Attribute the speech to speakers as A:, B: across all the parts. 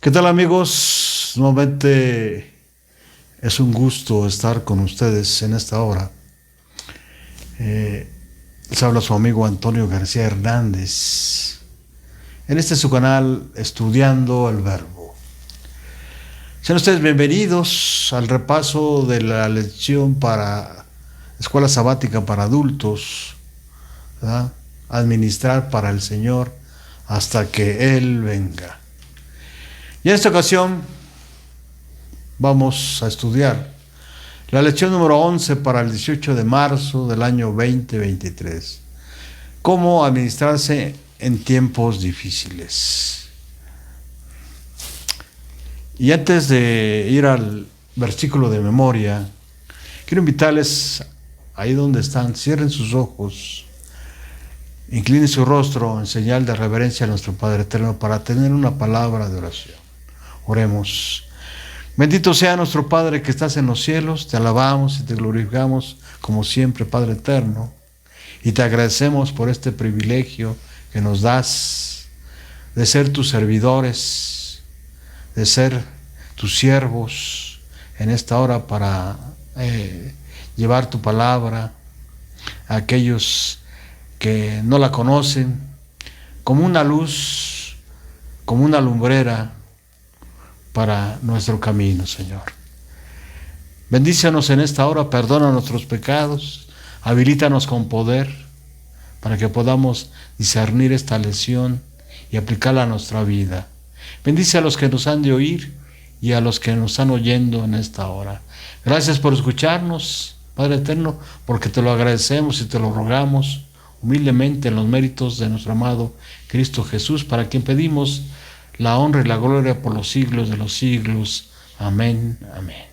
A: ¿Qué tal, amigos? Nuevamente es un gusto estar con ustedes en esta hora. Les habla su amigo Antonio García Hernández. En este su canal, Estudiando el Verbo. Sean ustedes bienvenidos al repaso de la lección para Escuela Sabática para Adultos, ¿verdad? Administrar para el Señor hasta que Él venga. Y en esta ocasión vamos a estudiar la lección número 11 para el 18 de marzo del año 2023. Cómo administrarse en tiempos difíciles. Y antes de ir al versículo de memoria, quiero invitarles ahí donde están, cierren sus ojos, inclinen su rostro en señal de reverencia a nuestro Padre Eterno para tener una palabra de oración. Oremos. Bendito sea nuestro Padre que estás en los cielos, te alabamos y te glorificamos como siempre, Padre Eterno, y te agradecemos por este privilegio que nos das de ser tus servidores, de ser tus siervos en esta hora para llevar tu palabra a aquellos que no la conocen, como una luz, como una lumbrera para nuestro camino, Señor. Bendícenos en esta hora, perdona nuestros pecados, habilítanos con poder para que podamos discernir esta lección y aplicarla a nuestra vida. Bendice a los que nos han de oír y a los que nos están oyendo en esta hora. Gracias por escucharnos, Padre Eterno, porque te lo agradecemos y te lo rogamos humildemente en los méritos de nuestro amado Cristo Jesús, para quien pedimos la honra y la gloria por los siglos de los siglos. Amén, amén.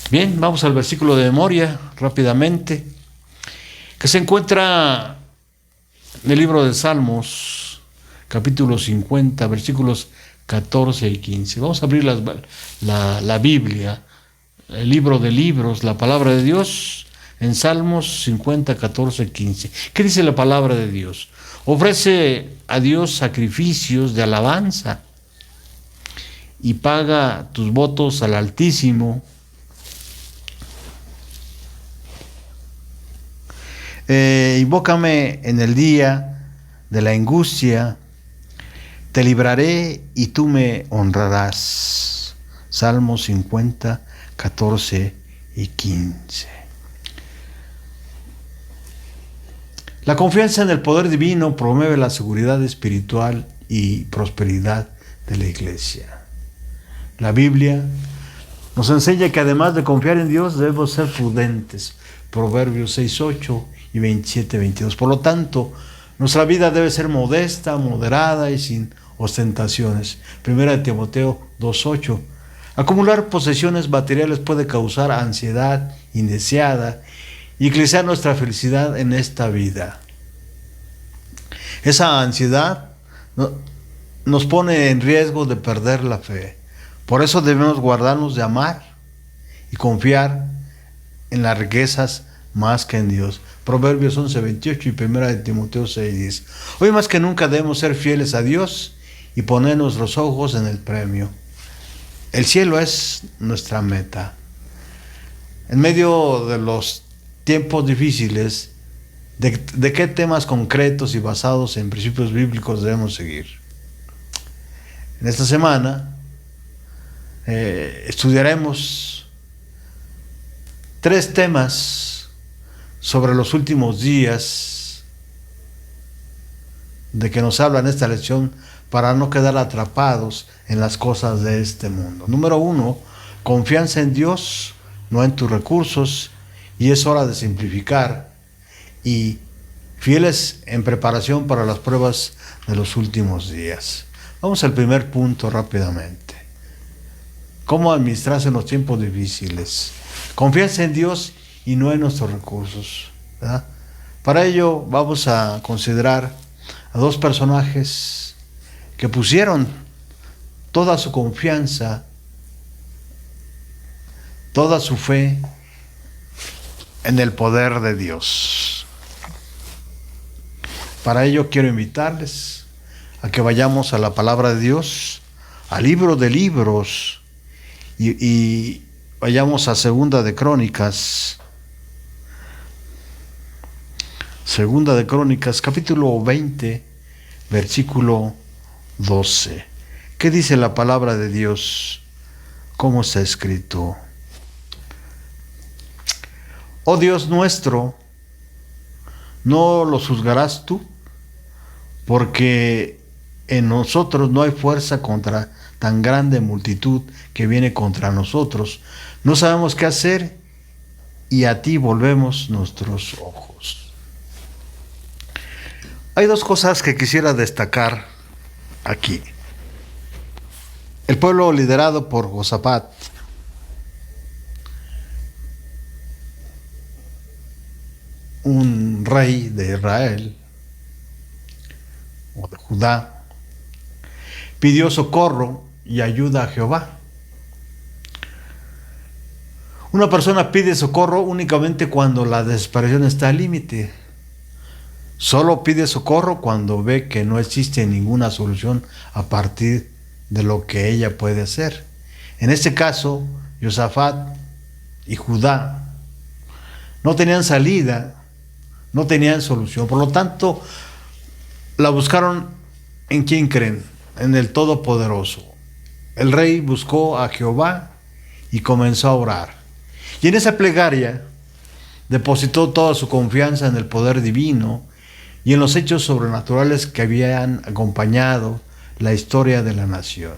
A: Bien, vamos al versículo de memoria rápidamente, que se encuentra en el libro de Salmos, capítulo 50, versículos 14 y 15. Vamos a abrir la Biblia, el libro de libros, la palabra de Dios, en Salmos 50, 14 y 15. ¿Qué dice la palabra de Dios? Ofrece a Dios sacrificios de alabanza y paga tus votos al Altísimo. Invócame en el día de la angustia, te libraré y tú me honrarás. Salmos 50, 14 y 15. La confianza en el poder divino promueve la seguridad espiritual y prosperidad de la iglesia. La Biblia nos enseña que además de confiar en Dios debemos ser prudentes. Proverbios 6:8 y 27:22. Por lo tanto, nuestra vida debe ser modesta, moderada y sin ostentaciones. 1 Timoteo 2:8. Acumular posesiones materiales puede causar ansiedad indeseada y eclipsar nuestra felicidad en esta vida. Esa ansiedad nos pone en riesgo de perder la fe. Por eso debemos guardarnos de amar y confiar en las riquezas más que en Dios. Proverbios 11:28 y 1 Timoteo 6:10. Hoy más que nunca debemos ser fieles a Dios y poner nuestros ojos en el premio. El cielo es nuestra meta. En medio de los tiempos difíciles, ¿de qué temas concretos y basados en principios bíblicos debemos seguir? En esta semana estudiaremos 3 temas sobre los últimos días de que nos habla en esta lección para no quedar atrapados en las cosas de este mundo. Número 1, confianza en Dios, no en tus recursos, y es hora de simplificar, y fieles en preparación para las pruebas de los últimos días. Vamos al primer punto rápidamente. ¿Cómo administrarse en los tiempos difíciles? Confianza en Dios y no en nuestros recursos, ¿verdad? Para ello vamos a considerar a 2 personajes que pusieron toda su confianza, toda su fe en el poder de Dios. Para ello quiero invitarles a que vayamos a la palabra de Dios, al libro de libros y vayamos a Segunda de Crónicas. Segunda de Crónicas, capítulo 20, versículo 12. ¿Qué dice la palabra de Dios? ¿Cómo está escrito? Oh Dios nuestro, ¿no los juzgarás tú? Porque en nosotros no hay fuerza contra tan grande multitud que viene contra nosotros. No sabemos qué hacer y a ti volvemos nuestros ojos. Hay dos cosas que quisiera destacar aquí. El pueblo liderado por Josafat un rey de Israel o de Judá, pidió socorro y ayuda a Jehová. Una persona pide socorro únicamente cuando la desesperación está al límite. Solo pide socorro cuando ve que no existe ninguna solución a partir de lo que ella puede hacer. En este caso, Josafat y Judá no tenían salida, no tenían solución. Por lo tanto, la buscaron en quién creen, en el Todopoderoso. El rey buscó a Jehová y comenzó a orar. Y en esa plegaria depositó toda su confianza en el poder divino y en los hechos sobrenaturales que habían acompañado la historia de la nación.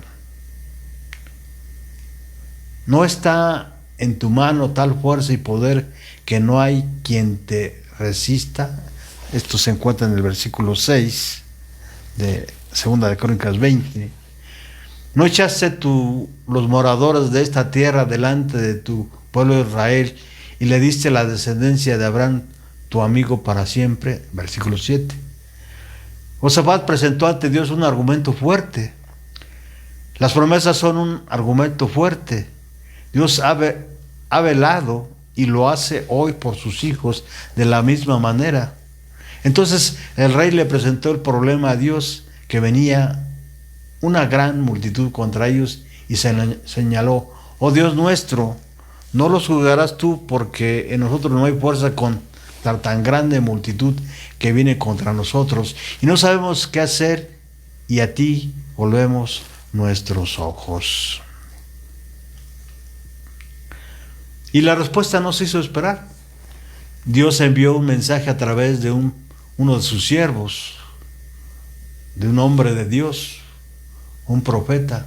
A: No está en tu mano tal fuerza y poder que no hay quien te resista. Esto se encuentra en el versículo 6 de Segunda de Crónicas 20. ¿No echaste tú los moradores de esta tierra delante de tu pueblo Israel y le diste la descendencia de Abraham, tu amigo para siempre? Versículo 7. Josafat presentó ante Dios un argumento fuerte. Las promesas son un argumento fuerte. Dios ha velado y lo hace hoy por sus hijos de la misma manera. Entonces el rey le presentó el problema a Dios, que venía una gran multitud contra ellos, y señaló: oh Dios nuestro, no los juzgarás tú, porque en nosotros no hay fuerza contra tan grande multitud que viene contra nosotros, y no sabemos qué hacer, y a ti volvemos nuestros ojos. Y la respuesta no se hizo esperar. Dios envió un mensaje a través de uno de sus siervos, de un hombre de Dios, un profeta.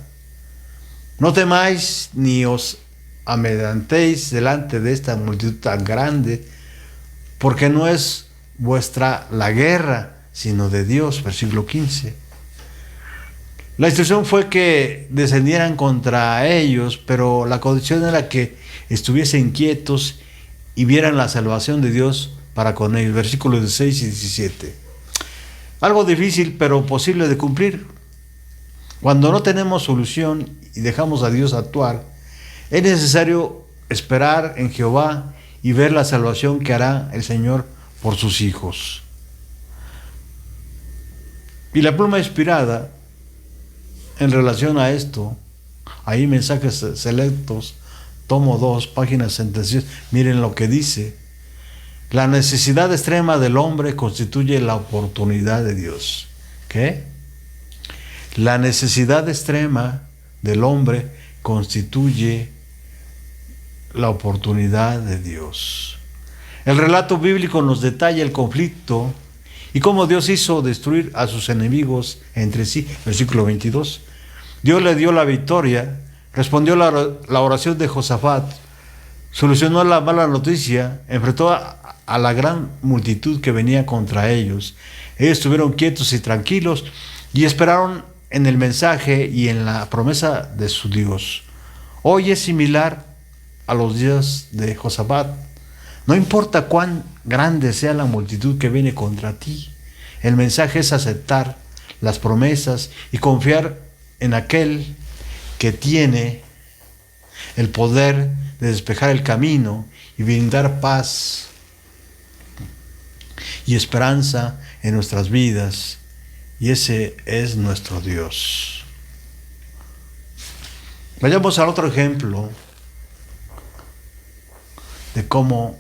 A: No temáis ni os amedrentéis delante de esta multitud tan grande, porque no es vuestra la guerra, sino de Dios. Versículo 15. La instrucción fue que descendieran contra ellos, pero la condición era que estuviesen quietos y vieran la salvación de Dios para con ellos. Versículos 16 y 17. Algo difícil, pero posible de cumplir. Cuando no tenemos solución y dejamos a Dios actuar, es necesario esperar en Jehová y ver la salvación que hará el Señor por sus hijos. Y la pluma inspirada en relación a esto, ahí mensajes selectos, tomo 2, páginas 76, miren lo que dice: la necesidad extrema del hombre constituye la oportunidad de Dios. ¿Qué? La necesidad extrema del hombre constituye la oportunidad de Dios. El relato bíblico nos detalla el conflicto y cómo Dios hizo destruir a sus enemigos entre sí. Versículo 22. Dios le dio la victoria, respondió la oración de Josafat, solucionó la mala noticia, enfrentó a la gran multitud que venía contra ellos. Ellos estuvieron quietos y tranquilos y esperaron en el mensaje y en la promesa de su Dios. Hoy es similar a los días de Josafat. No importa cuán grande sea la multitud que viene contra ti, el mensaje es aceptar las promesas y confiar en aquel que tiene el poder de despejar el camino y brindar paz y esperanza en nuestras vidas, y ese es nuestro Dios. Vayamos al otro ejemplo de cómo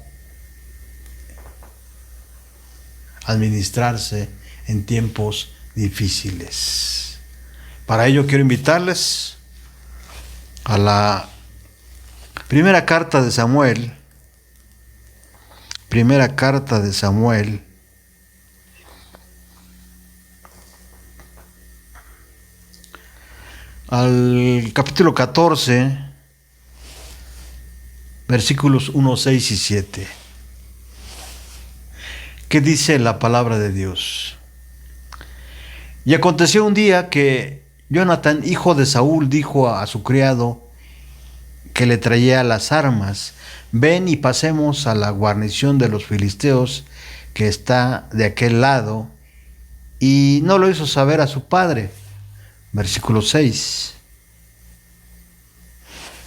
A: administrarse en tiempos difíciles. Para ello quiero invitarles a la primera carta de Samuel, al capítulo 14, versículos 1, 6 y 7. ¿Qué dice la palabra de Dios? Y aconteció un día que Jonatán, hijo de Saúl, dijo a su criado que le traía las armas: ven y pasemos a la guarnición de los filisteos que está de aquel lado. Y no lo hizo saber a su padre. Versículo 6.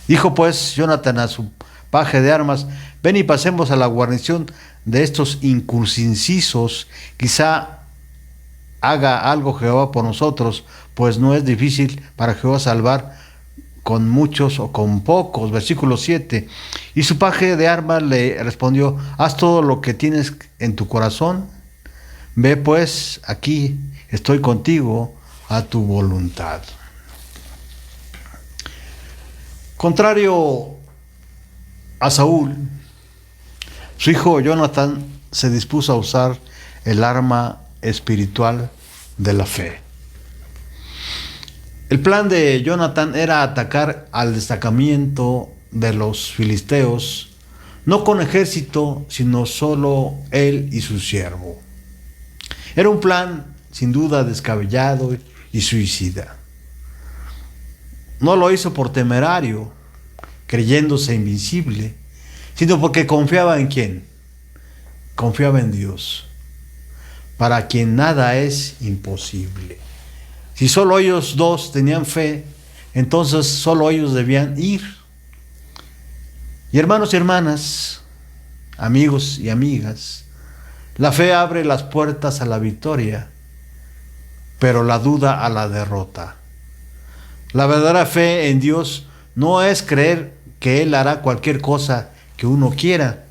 A: Dijo pues Jonatán a su paje de armas: ven y pasemos a la guarnición de estos incircuncisos, quizá haga algo Jehová por nosotros, pues no es difícil para Jehová salvar con muchos o con pocos. Versículo 7. Y su paje de armas le respondió: haz todo lo que tienes en tu corazón, ve pues, aquí estoy contigo, a tu voluntad. Contrario a Saúl, su hijo Jonatán se dispuso a usar el arma espiritual de la fe. El plan de Jonatán era atacar al destacamento de los filisteos, no con ejército, sino solo él y su siervo. Era un plan sin duda descabellado y suicida. No lo hizo por temerario, creyéndose invencible, sino porque confiaba en ¿quién? Confiaba en Dios, para quien nada es imposible. Si solo ellos dos tenían fe, entonces solo ellos debían ir. Y hermanos y hermanas, amigos y amigas, la fe abre las puertas a la victoria, pero la duda a la derrota. La verdadera fe en Dios no es creer que Él hará cualquier cosa que uno quiera,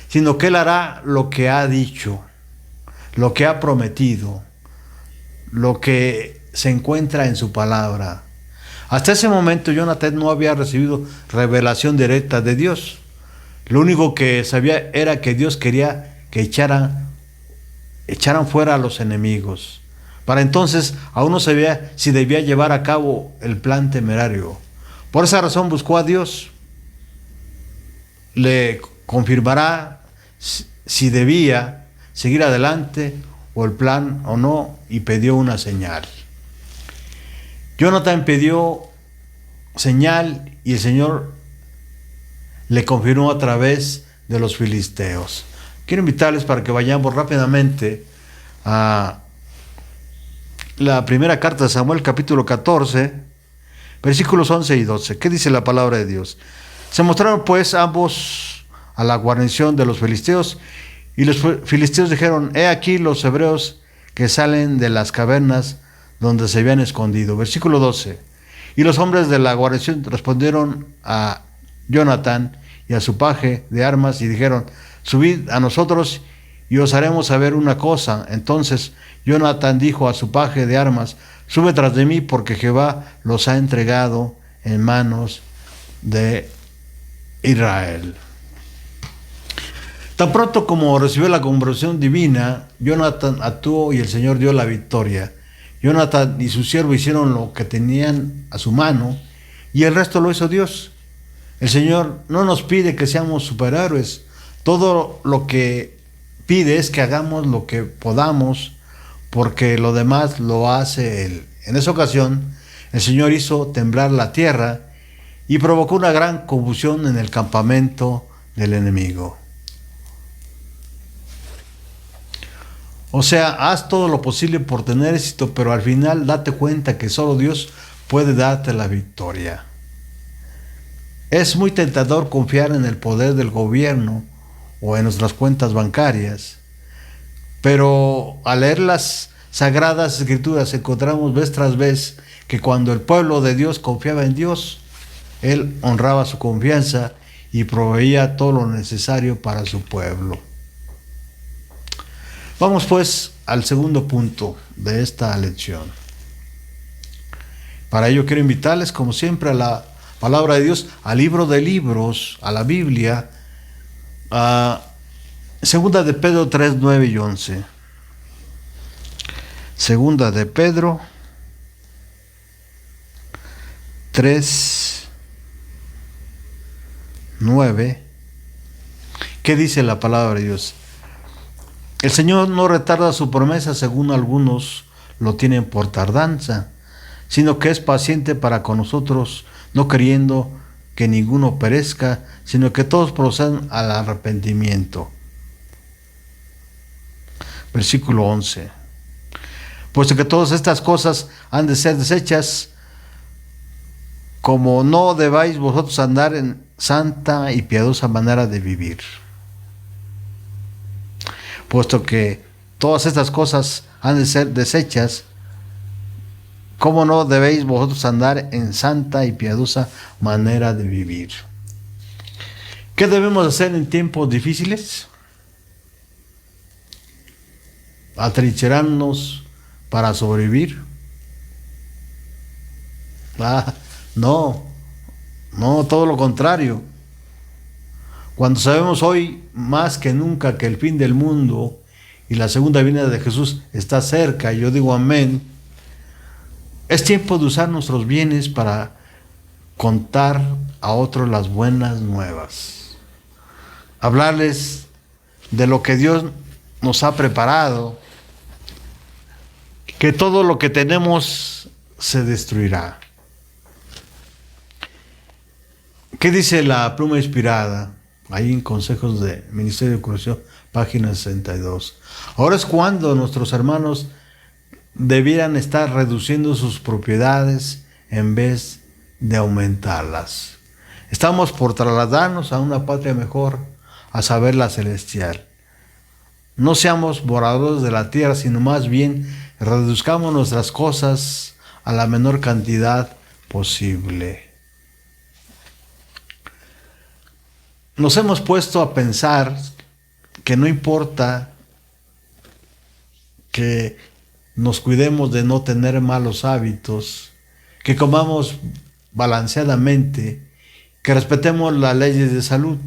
A: sino que Él hará lo que ha dicho, lo que ha prometido, lo que se encuentra en su palabra. Hasta ese momento Jonatán no había recibido revelación directa de Dios. Lo único que sabía era que Dios quería que echaran fuera a los enemigos. Para entonces aún no sabía si debía llevar a cabo el plan temerario. Por esa razón buscó a Dios. Le confirmará si debía seguir adelante o el plan o no, y pidió una señal. Jonatán pidió señal y el Señor le confirmó a través de los filisteos. Quiero invitarles para que vayamos rápidamente a la primera carta de Samuel, capítulo 14, versículos 11 y 12. ¿Qué dice la palabra de Dios? Se mostraron pues ambos a la guarnición de los filisteos, y los filisteos dijeron: he aquí los hebreos que salen de las cavernas donde se habían escondido. Versículo 12. Y los hombres de la guarnición respondieron a Jonatán y a su paje de armas y dijeron: subid a nosotros y os haremos saber una cosa. Entonces Jonatán dijo a su paje de armas: sube tras de mí, porque Jehová los ha entregado en manos de Israel. Tan pronto como recibió la conversión divina, Jonatán actuó y el Señor dio la victoria. Jonatán y su siervo hicieron lo que tenían a su mano, y el resto lo hizo Dios. El Señor no nos pide que seamos superhéroes. Todo lo que pide es que hagamos lo que podamos, porque lo demás lo hace Él. En esa ocasión, el Señor hizo temblar la tierra y provocó una gran confusión en el campamento del enemigo. O sea, haz todo lo posible por tener éxito, pero al final date cuenta que solo Dios puede darte la victoria. Es muy tentador confiar en el poder del gobierno o en nuestras cuentas bancarias, pero al leer las Sagradas Escrituras encontramos vez tras vez que cuando el pueblo de Dios confiaba en Dios, Él honraba su confianza y proveía todo lo necesario para su pueblo. Vamos pues al segundo punto de esta lección. Para ello quiero invitarles, como siempre, a la palabra de Dios, al libro de libros, a la Biblia, a Segunda de Pedro 3, 9 y 11. Segunda de Pedro 3, 9. ¿Qué dice la palabra de Dios? El Señor no retarda su promesa, según algunos lo tienen por tardanza, sino que es paciente para con nosotros, no queriendo que ninguno perezca, sino que todos procedan al arrepentimiento. Versículo 11. Puesto que todas estas cosas han de ser desechas, como no debáis vosotros andar en santa y piadosa manera de vivir. Puesto que todas estas cosas han de ser desechas, ¿cómo no debéis vosotros andar en santa y piadosa manera de vivir? ¿Qué debemos hacer en tiempos difíciles? ¿Atrincherarnos para sobrevivir? No, todo lo contrario. Cuando sabemos hoy más que nunca que el fin del mundo y la segunda venida de Jesús está cerca, y yo digo amén, es tiempo de usar nuestros bienes para contar a otros las buenas nuevas. Hablarles de lo que Dios nos ha preparado, que todo lo que tenemos se destruirá. ¿Qué dice la pluma inspirada? Ahí en Consejos de Ministerio de Curación, página 62. Ahora es cuando nuestros hermanos debieran estar reduciendo sus propiedades en vez de aumentarlas. Estamos por trasladarnos a una patria mejor, a saber, la celestial. No seamos moradores de la tierra, sino más bien reduzcamos nuestras cosas a la menor cantidad posible. Nos hemos puesto a pensar que no importa que nos cuidemos de no tener malos hábitos, que comamos balanceadamente, que respetemos las leyes de salud.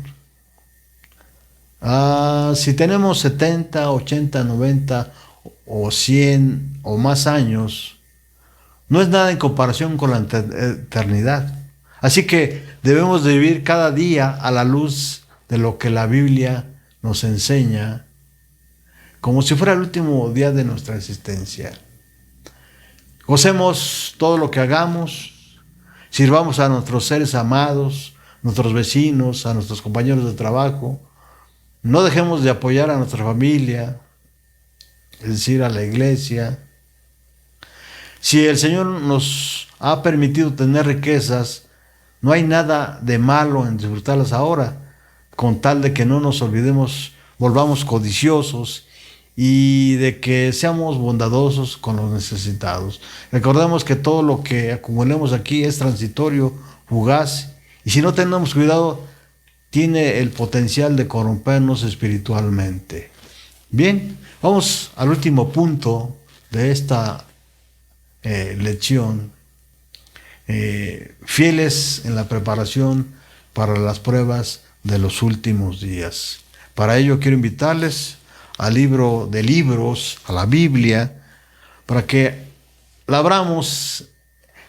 A: Si tenemos 70, 80, 90 o 100 o más años, no es nada en comparación con la eternidad. Así que debemos de vivir cada día a la luz de lo que la Biblia nos enseña, como si fuera el último día de nuestra existencia. Gocemos todo lo que hagamos, sirvamos a nuestros seres amados, nuestros vecinos, a nuestros compañeros de trabajo. No dejemos de apoyar a nuestra familia, es decir, a la iglesia. Si el Señor nos ha permitido tener riquezas, no hay nada de malo en disfrutarlas ahora, con tal de que no nos olvidemos, volvamos codiciosos y de que seamos bondadosos con los necesitados. Recordemos que todo lo que acumulemos aquí es transitorio, fugaz, y si no tenemos cuidado, tiene el potencial de corrompernos espiritualmente. Bien, vamos al último punto de esta lección. Fieles en la preparación para las pruebas de los últimos días. Para ello quiero invitarles al libro de libros, a la Biblia, para que la abramos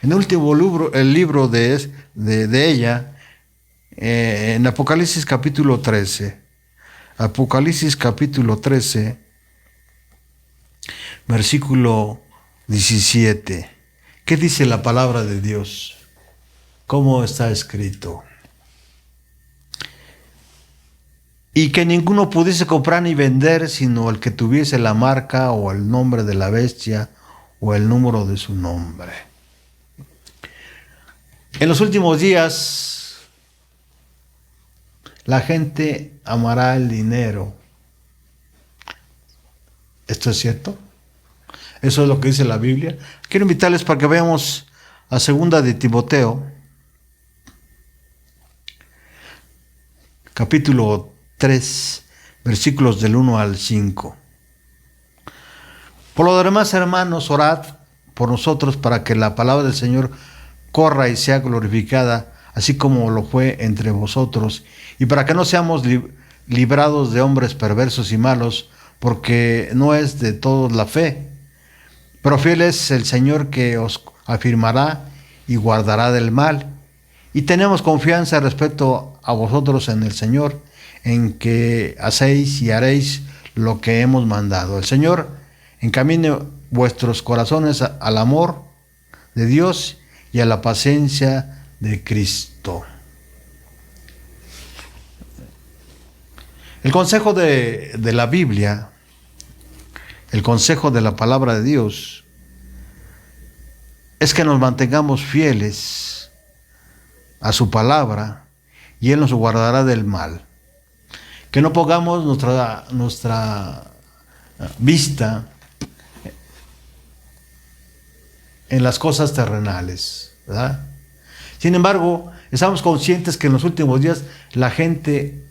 A: en el último libro, el libro de ella, en Apocalipsis capítulo 13. Apocalipsis capítulo 13, versículo 17. ¿Qué dice la palabra de Dios? ¿Cómo está escrito? Y que ninguno pudiese comprar ni vender, sino el que tuviese la marca o el nombre de la bestia o el número de su nombre. En los últimos días, la gente amará el dinero. ¿Esto es cierto? Eso es lo que dice la Biblia. Quiero invitarles para que veamos a 2 de Timoteo, capítulo 3, versículos del 1 al 5. Por lo demás, hermanos, orad por nosotros para que la palabra del Señor corra y sea glorificada, así como lo fue entre vosotros, y para que no seamos librados de hombres perversos y malos, porque no es de todos la fe. Pero fiel es el Señor que os afirmará y guardará del mal. Y tenemos confianza respecto a vosotros en el Señor, en que hacéis y haréis lo que hemos mandado. El Señor encamine vuestros corazones al amor de Dios y a la paciencia de Cristo. El consejo de la Biblia, el consejo de la palabra de Dios, es que nos mantengamos fieles a su palabra y Él nos guardará del mal. Que no pongamos nuestra vista en las cosas terrenales, ¿verdad? Sin embargo, estamos conscientes que en los últimos días la gente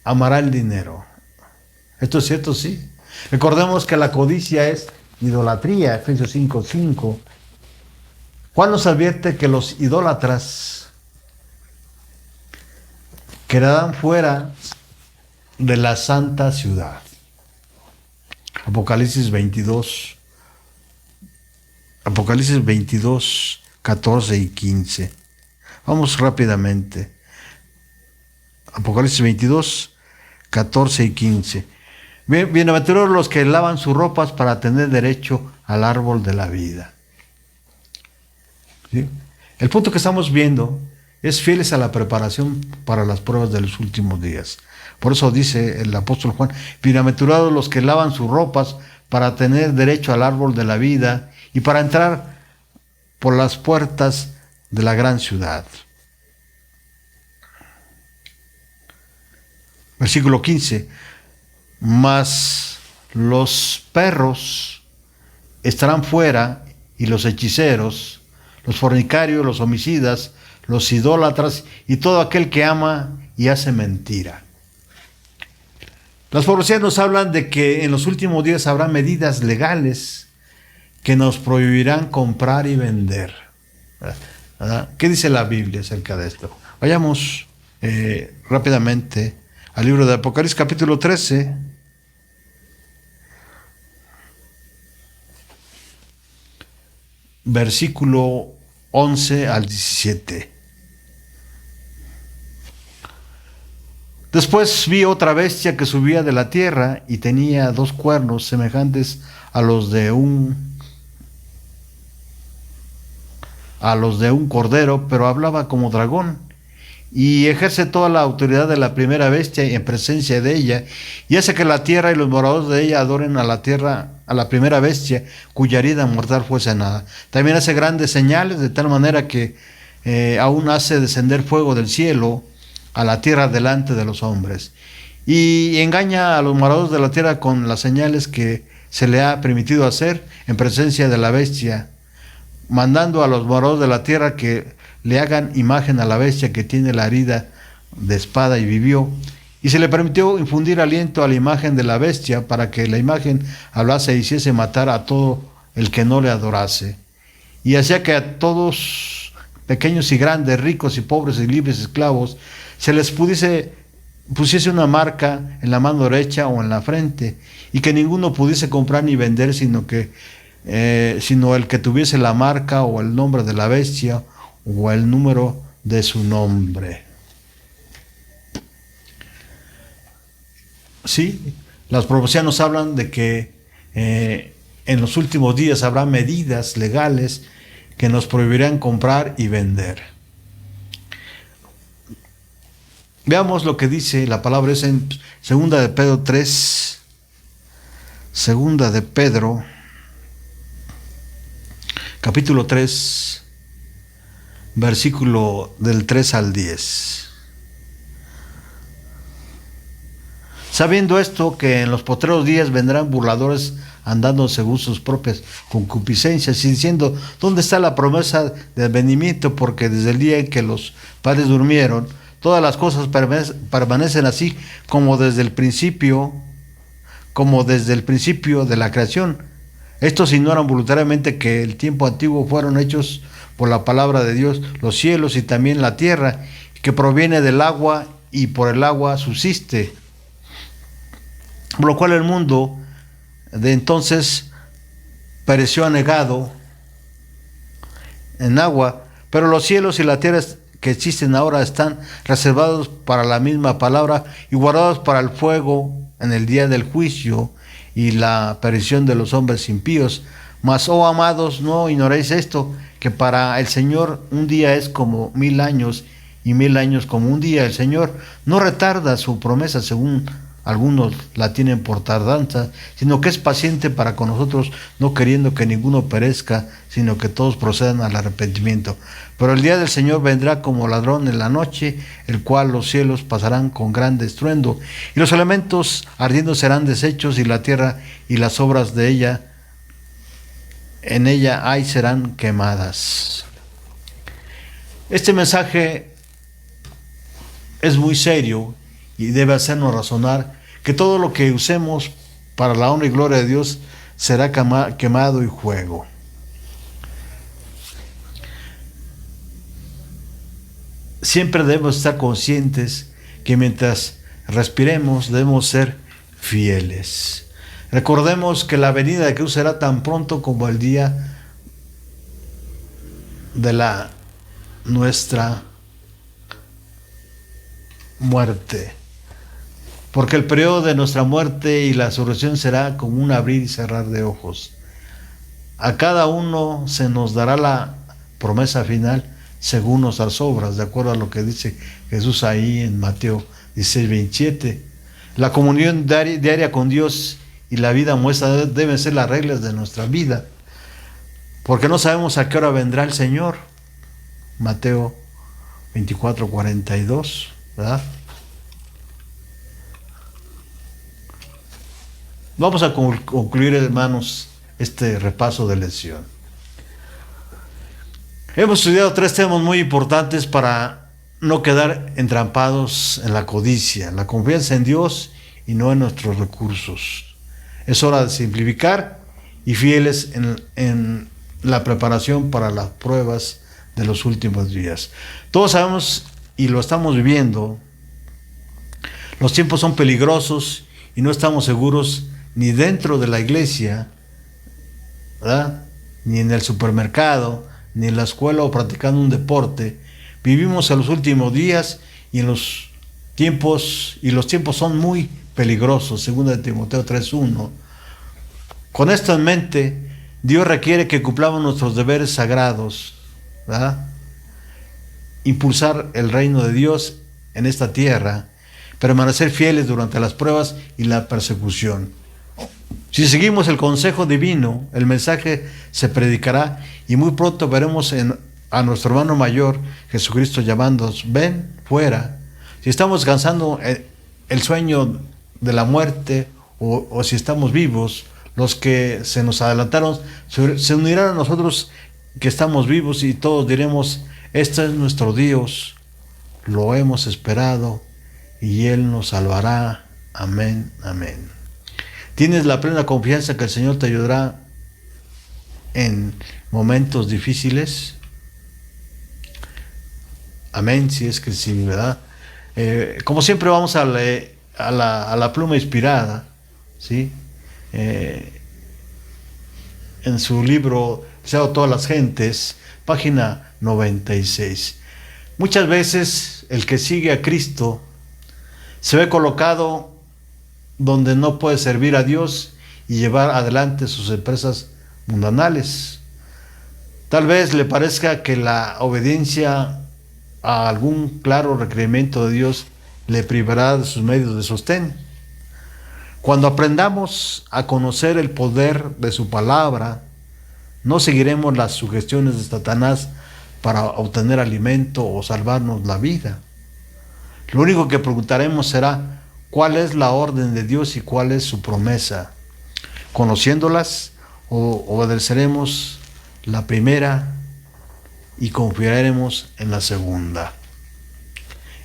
A: amará el dinero. ¿Esto es cierto? Sí. Recordemos que la codicia es idolatría, Efesios 5:5. Juan nos advierte que los idólatras quedarán fuera de la santa ciudad. Apocalipsis 22, 14 y 15. Vamos rápidamente. Apocalipsis 22, 14 y 15. Bienaventurados los que lavan sus ropas para tener derecho al árbol de la vida. ¿Sí? El punto que estamos viendo es fieles a la preparación para las pruebas de los últimos días. Por eso dice el apóstol Juan, bienaventurados los que lavan sus ropas para tener derecho al árbol de la vida y para entrar por las puertas de la gran ciudad. Versículo 15. Mas los perros estarán fuera, y los hechiceros, los fornicarios, los homicidas, los idólatras y todo aquel que ama y hace mentira. Las profecías nos hablan de que en los últimos días habrá medidas legales que nos prohibirán comprar y vender. ¿Verdad? ¿Qué dice la Biblia acerca de esto? Vayamos rápidamente al libro de Apocalipsis, capítulo 13. Versículo 11 al 17. Después vi otra bestia que subía de la tierra y tenía 2 cuernos semejantes a los de un cordero, pero hablaba como dragón, y ejerce toda la autoridad de la primera bestia en presencia de ella, y hace que la tierra y los moradores de ella adoren a la primera bestia, cuya herida mortal fue sanada. También hace grandes señales, de tal manera que aún hace descender fuego del cielo a la tierra delante de los hombres, y engaña a los moradores de la tierra con las señales que se le ha permitido hacer en presencia de la bestia, mandando a los moradores de la tierra que le hagan imagen a la bestia que tiene la herida de espada y vivió. Y se le permitió infundir aliento a la imagen de la bestia, para que la imagen hablase e hiciese matar a todo el que no le adorase. Y hacía que a todos, pequeños y grandes, ricos y pobres y libres esclavos, se les pusiese una marca en la mano derecha o en la frente, y que ninguno pudiese comprar ni vender, sino el que tuviese la marca o el nombre de la bestia o el número de su nombre. Sí, las profecías nos hablan de que en los últimos días habrá medidas legales que nos prohibirán comprar y vender. Veamos lo que dice la palabra, es en 2 de Pedro 3, 2 de Pedro, capítulo 3, versículo del 3 al 10. Sabiendo esto, que en los postreros días vendrán burladores andando según sus propias concupiscencias y diciendo, ¿dónde está la promesa de advenimiento? Porque desde el día en que los padres durmieron, todas las cosas permanecen así como desde el principio de la creación. Estos ignoran voluntariamente que el tiempo antiguo fueron hechos por la palabra de Dios, los cielos y también la tierra, que proviene del agua y por el agua subsiste. Por lo cual el mundo de entonces pereció anegado en agua, pero los cielos y la tierra que existen ahora están reservados para la misma palabra y guardados para el fuego en el día del juicio y la perdición de los hombres impíos. Mas, oh amados, no ignoréis esto, que para el Señor un día es como 1000 años, y 1000 años como un día. El Señor no retarda su promesa, según algunos la tienen por tardanza, sino que es paciente para con nosotros, no queriendo que ninguno perezca, sino que todos procedan al arrepentimiento. Pero el día del Señor vendrá como ladrón en la noche, el cual los cielos pasarán con gran estruendo, y los elementos ardiendo serán deshechos, y la tierra y las obras de ella, en ella hay, serán quemadas. Este mensaje es muy serio y debe hacernos razonar que todo lo que usemos para la honra y gloria de Dios será quemado y fuego. Siempre debemos estar conscientes que mientras respiremos debemos ser fieles. Recordemos que la venida de Jesús será tan pronto como el día de nuestra muerte, porque el periodo de nuestra muerte y la resurrección será como un abrir y cerrar de ojos. A cada uno se nos dará la promesa final según nuestras obras, de acuerdo a lo que dice Jesús ahí en Mateo 16:27. La comunión diaria con Dios y la vida muestra deben ser las reglas de nuestra vida, porque no sabemos a qué hora vendrá el Señor. Mateo 24:42, ¿verdad? Vamos a concluir, hermanos, este repaso de lección. Hemos estudiado 3 temas muy importantes para no quedar entrampados en la codicia, la confianza en Dios y no en nuestros recursos. Es hora de simplificar y fieles en la preparación para las pruebas de los últimos días. Todos sabemos y lo estamos viviendo. Los tiempos son peligrosos y no estamos seguros ni dentro de la iglesia, ¿verdad?, ni en el supermercado, ni en la escuela o practicando un deporte. Vivimos en los últimos días y los tiempos son muy peligrosos, según de Timoteo 3:1. Con esto en mente, Dios requiere que cumplamos nuestros deberes sagrados, ¿verdad?, impulsar el reino de Dios en esta tierra, permanecer fieles durante las pruebas y la persecución. Si seguimos el consejo divino, el mensaje se predicará y muy pronto veremos a nuestro hermano mayor, Jesucristo, llamándonos: ven fuera. Si estamos cansando el sueño de la muerte o si estamos vivos, los que se nos adelantaron se unirán a nosotros que estamos vivos y todos diremos: este es nuestro Dios, lo hemos esperado y Él nos salvará. Amén, amén. ¿Tienes la plena confianza que el Señor te ayudará en momentos difíciles? Amén, si es que sí, ¿verdad? Como siempre vamos a la pluma inspirada, ¿sí? En su libro Deseo a todas las gentes, página 96. Muchas veces el que sigue a Cristo se ve colocado donde no puede servir a Dios y llevar adelante sus empresas mundanales. Tal vez le parezca que la obediencia a algún claro requerimiento de Dios le privará de sus medios de sostén. Cuando aprendamos a conocer el poder de su palabra, no seguiremos las sugestiones de Satanás para obtener alimento o salvarnos la vida. Lo único que preguntaremos será: ¿cuál es la orden de Dios y cuál es su promesa? Conociéndolas, obedeceremos la primera y confiaremos en la segunda.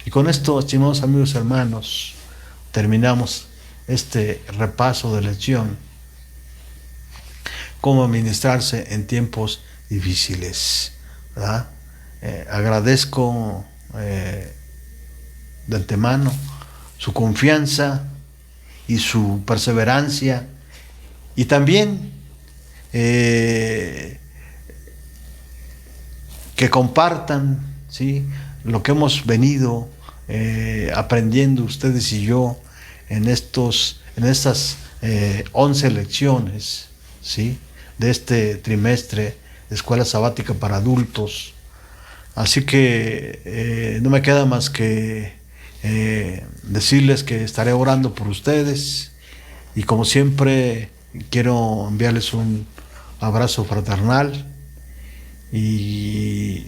A: Y con esto, estimados amigos hermanos, terminamos este repaso de lección, cómo administrarse en tiempos difíciles, ¿verdad? Agradezco de antemano su confianza y su perseverancia, y también que compartan, ¿sí?, lo que hemos venido aprendiendo ustedes y yo en estas 11 lecciones, ¿sí?, de este trimestre de Escuela Sabática para Adultos. Así que no me queda más que decirles que estaré orando por ustedes, y como siempre quiero enviarles un abrazo fraternal y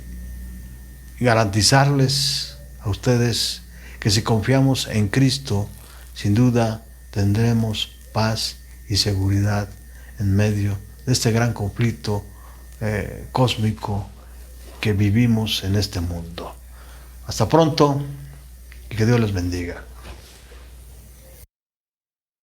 A: garantizarles a ustedes que si confiamos en Cristo, sin duda tendremos paz y seguridad en medio de este gran conflicto cósmico que vivimos en este mundo. Hasta pronto y que Dios les bendiga.